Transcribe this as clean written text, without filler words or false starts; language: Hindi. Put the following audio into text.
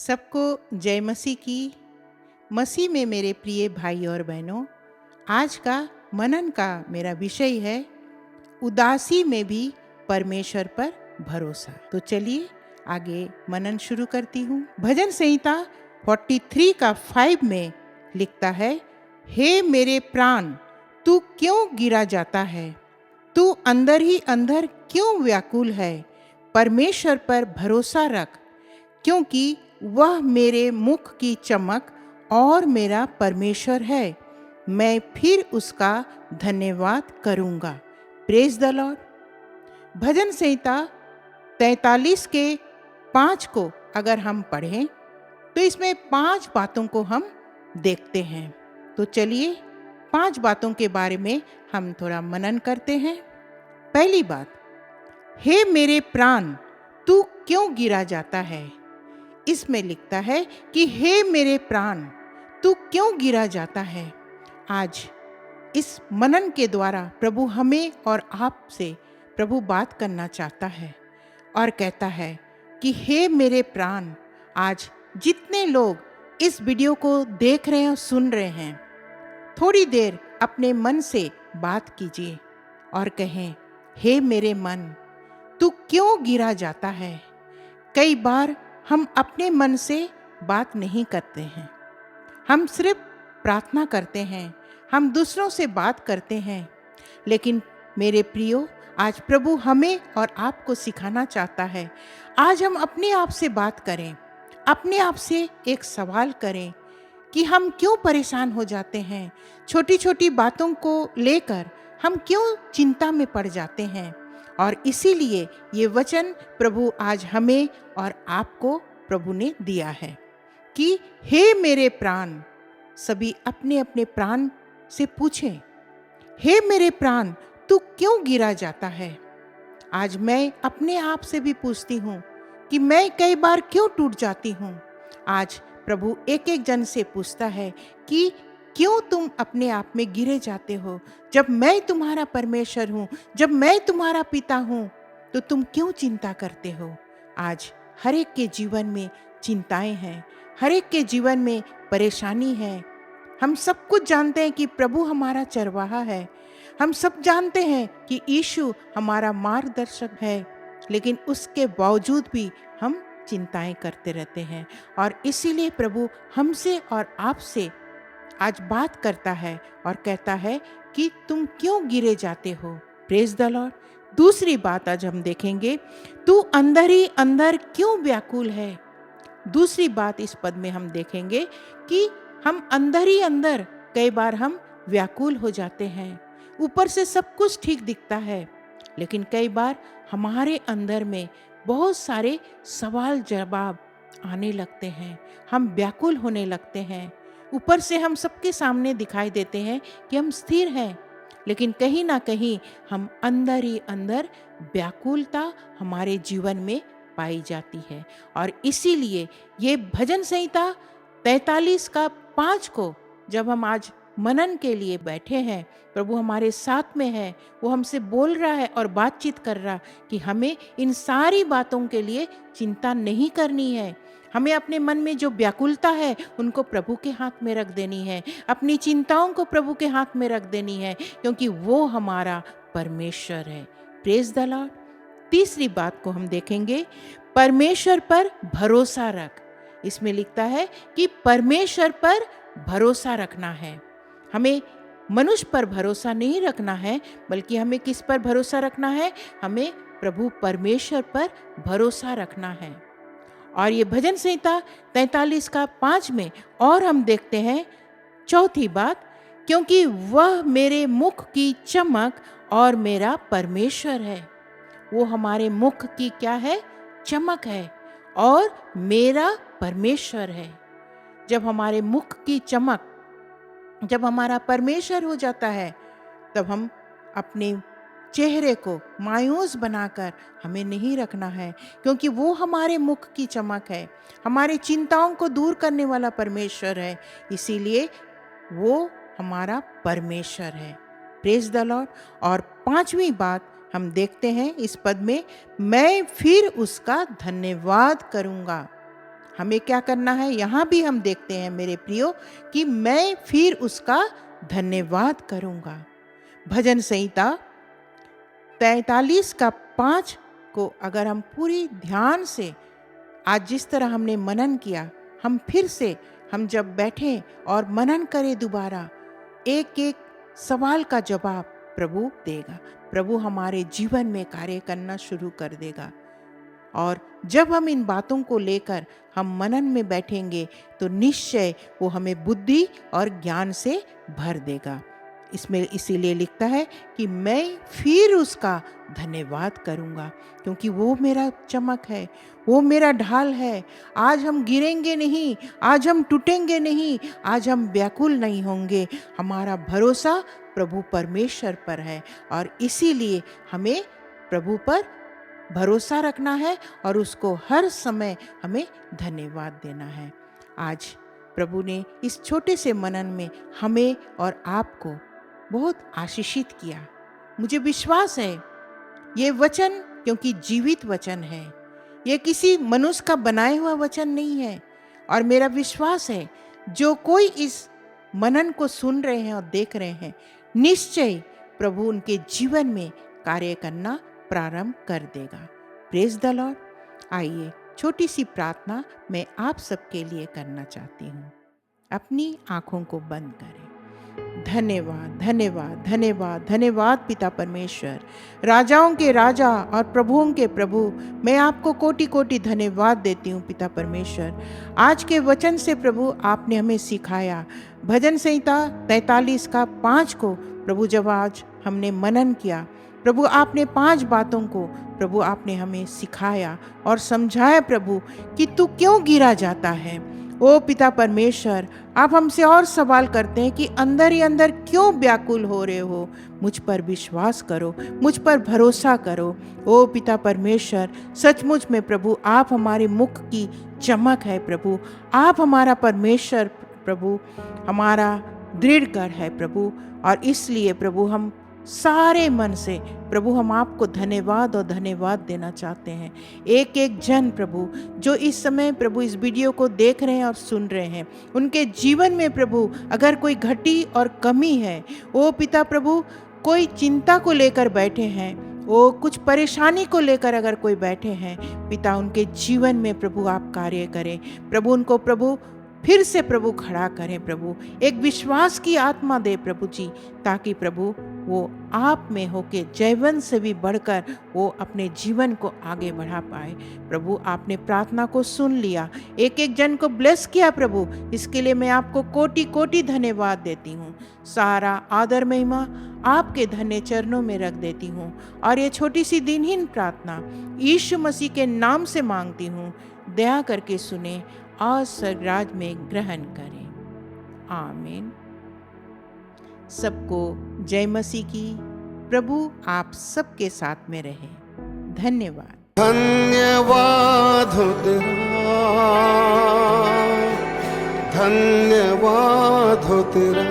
सबको जय मसीह की। मसीह में मेरे प्रिय भाई और बहनों, आज का मनन का मेरा विषय है उदासी में भी परमेश्वर पर भरोसा। तो चलिए आगे मनन शुरू करती हूँ। भजन संहिता 43 का 5 में लिखता है, हे मेरे प्राण, तू क्यों गिरा जाता है? तू अंदर ही अंदर क्यों व्याकुल है? परमेश्वर पर भरोसा रख, क्योंकि वह मेरे मुख की चमक और मेरा परमेश्वर है। मैं फिर उसका धन्यवाद करूंगा। Praise the lord. भजन संहिता 43 के 5 को अगर हम पढ़ें तो इसमें 5 बातों को हम देखते हैं। तो चलिए 5 बातों के बारे में हम थोड़ा मनन करते हैं। पहली बात, हे मेरे प्राण, तू क्यों गिरा जाता है? इसमें लिखता है कि हे मेरे प्राण, तू क्यों गिरा जाता है? आज इस मनन के द्वारा प्रभु हमें और आपसे प्रभु बात करना चाहता है और कहता है कि हे मेरे प्राण, आज जितने लोग इस वीडियो को देख रहे हैं और सुन रहे हैं, थोड़ी देर अपने मन से बात कीजिए और कहें, हे मेरे मन, तू क्यों गिरा जाता है? कई बार हम अपने मन से बात नहीं करते हैं, हम सिर्फ प्रार्थना करते हैं, हम दूसरों से बात करते हैं। लेकिन मेरे प्रियो, आज प्रभु हमें और आपको सिखाना चाहता है। आज हम अपने आप से बात करें, अपने आप से एक सवाल करें कि हम क्यों परेशान हो जाते हैं, छोटी छोटी बातों को लेकर हम क्यों चिंता में पड़ जाते हैं। और इसीलिए ये वचन प्रभु आज हमें और आपको प्रभु ने दिया है कि हे मेरे प्राण, सभी अपने अपने प्राण से पूछें, हे मेरे प्राण, तू क्यों गिरा जाता है? आज मैं अपने आप से भी पूछती हूँ कि मैं कई बार क्यों टूट जाती हूँ। आज प्रभु एक एक जन से पूछता है कि क्यों तुम अपने आप में गिरे जाते हो? जब मैं तुम्हारा परमेश्वर हूँ, जब मैं तुम्हारा पिता हूँ, तो तुम क्यों चिंता करते हो? आज हर एक के जीवन में चिंताएं हैं, हर एक के जीवन में परेशानी है। हम सब कुछ जानते हैं कि प्रभु हमारा चरवाहा है, हम सब जानते हैं कि यीशु हमारा मार्गदर्शक है, लेकिन उसके बावजूद भी हम चिंताएं करते रहते हैं। और इसीलिए प्रभु हमसे और आपसे आज बात करता है और कहता है कि तुम क्यों गिरे जाते हो? Praise the Lord. दूसरी बात आज हम देखेंगे, तू अंदर ही अंदर क्यों व्याकुल है? दूसरी बात इस पद में हम देखेंगे कि हम अंदर ही अंदर कई बार हम व्याकुल हो जाते हैं। ऊपर से सब कुछ ठीक दिखता है, लेकिन कई बार हमारे अंदर में बहुत सारे सवाल जवाब आने लगते हैं, हम व्याकुल होने लगते हैं। ऊपर से हम सबके सामने दिखाई देते हैं कि हम स्थिर हैं, लेकिन कहीं ना कहीं हम अंदर ही अंदर व्याकुलता हमारे जीवन में पाई जाती है। और इसीलिए ये भजन संहिता 43 का 5 को जब हम आज मनन के लिए बैठे हैं, प्रभु हमारे साथ में है, वो हमसे बोल रहा है और बातचीत कर रहा कि हमें इन सारी बातों के लिए चिंता नहीं करनी है। हमें अपने मन में जो व्याकुलता है उनको प्रभु के हाथ में रख देनी है, अपनी चिंताओं को प्रभु के हाथ में रख देनी है, क्योंकि वो हमारा परमेश्वर है। Praise the Lord. तीसरी बात को हम देखेंगे, परमेश्वर पर भरोसा रख। इसमें लिखता है कि परमेश्वर पर भरोसा रखना है। हमें मनुष्य पर भरोसा नहीं रखना है, बल्कि हमें किस पर भरोसा रखना है? हमें प्रभु परमेश्वर पर भरोसा रखना है। और ये भजन संहिता 43 का 5 में और हम देखते हैं चौथी बात, क्योंकि वह मेरे मुख की चमक और मेरा परमेश्वर है। वो हमारे मुख की क्या है? चमक है और मेरा परमेश्वर है। जब हमारे मुख की चमक, जब हमारा परमेश्वर हो जाता है, तब हम अपने चेहरे को मायूस बनाकर हमें नहीं रखना है, क्योंकि वो हमारे मुख की चमक है, हमारे चिंताओं को दूर करने वाला परमेश्वर है। इसीलिए वो हमारा परमेश्वर है। Praise the Lord. और 5वीं बात हम देखते हैं इस पद में, मैं फिर उसका धन्यवाद करूंगा। हमें क्या करना है, यहाँ भी हम देखते हैं मेरे प्रियो कि मैं फिर उसका धन्यवाद करूँगा। भजन संहिता 43 का 5 को अगर हम पूरी ध्यान से आज जिस तरह हमने मनन किया, हम फिर से हम जब बैठें और मनन करें दोबारा, एक एक सवाल का जवाब प्रभु देगा। प्रभु हमारे जीवन में कार्य करना शुरू कर देगा। और जब हम इन बातों को लेकर हम मनन में बैठेंगे तो निश्चय वो हमें बुद्धि और ज्ञान से भर देगा। इसमें इसीलिए लिखता है कि मैं फिर उसका धन्यवाद करूँगा, क्योंकि वो मेरा चमक है, वो मेरा ढाल है। आज हम गिरेंगे नहीं, आज हम टूटेंगे नहीं, आज हम व्याकुल नहीं होंगे। हमारा भरोसा प्रभु परमेश्वर पर है और इसीलिए हमें प्रभु पर भरोसा रखना है और उसको हर समय हमें धन्यवाद देना है। आज प्रभु ने इस छोटे से मनन में हमें और आपको बहुत आशीषित किया। मुझे विश्वास है ये वचन, क्योंकि जीवित वचन है, ये किसी मनुष्य का बनाया हुआ वचन नहीं है। और मेरा विश्वास है जो कोई इस मनन को सुन रहे हैं और देख रहे हैं, निश्चय प्रभु उनके जीवन में कार्य करना प्रारंभ कर देगा। Praise the Lord. आइए छोटी सी प्रार्थना मैं आप सबके लिए करना चाहती हूँ। अपनी आंखों को बंद करें। धन्यवाद धन्यवाद धन्यवाद धन्यवाद पिता परमेश्वर, राजाओं के राजा और प्रभुओं के प्रभु, मैं आपको कोटि कोटि धन्यवाद देती हूँ पिता परमेश्वर। आज के वचन से प्रभु आपने हमें सिखाया। भजन संहिता 43 का 5 को प्रभु जब आज हमने मनन किया, प्रभु आपने 5 बातों को प्रभु आपने हमें सिखाया और समझाया प्रभु कि तू क्यों गिरा जाता है। ओ पिता परमेश्वर, आप हमसे और सवाल करते हैं कि अंदर ही अंदर क्यों व्याकुल हो रहे हो। मुझ पर विश्वास करो, मुझ पर भरोसा करो। ओ पिता परमेश्वर, सचमुच में प्रभु आप हमारे मुख की चमक है प्रभु, आप हमारा परमेश्वर प्रभु, हमारा दृढ़ गढ़ है प्रभु। और इसलिए प्रभु हम सारे मन से प्रभु हम आपको धन्यवाद और धन्यवाद देना चाहते हैं। एक एक जन प्रभु जो इस समय प्रभु इस वीडियो को देख रहे हैं और सुन रहे हैं, उनके जीवन में प्रभु अगर कोई घटी और कमी है, ओ पिता प्रभु कोई चिंता को लेकर बैठे हैं, वो कुछ परेशानी को लेकर अगर कोई बैठे हैं, पिता उनके जीवन में प्रभु आप कार्य करें प्रभु, उनको प्रभु फिर से प्रभु खड़ा करें प्रभु, एक विश्वास की आत्मा दे प्रभु जी, ताकि प्रभु वो आप में होके जयवंत से भी बढ़कर वो अपने जीवन को आगे बढ़ा पाए। प्रभु आपने प्रार्थना को सुन लिया, एक एक जन को ब्लेस किया प्रभु, इसके लिए मैं आपको कोटि कोटि धन्यवाद देती हूँ। सारा आदर महिमा आपके धन्य चरणों में रख देती हूँ और ये छोटी सी दिनहीन प्रार्थना यीशु मसीह के नाम से मांगती हूँ। दया करके सुने और स्वर्गराज में ग्रहण करें। आमीन। सबको जय मसीह की। प्रभु आप सबके साथ में रहे। धन्यवाद। धन्यवाद हो तेरा, धन्यवाद हो तेरा।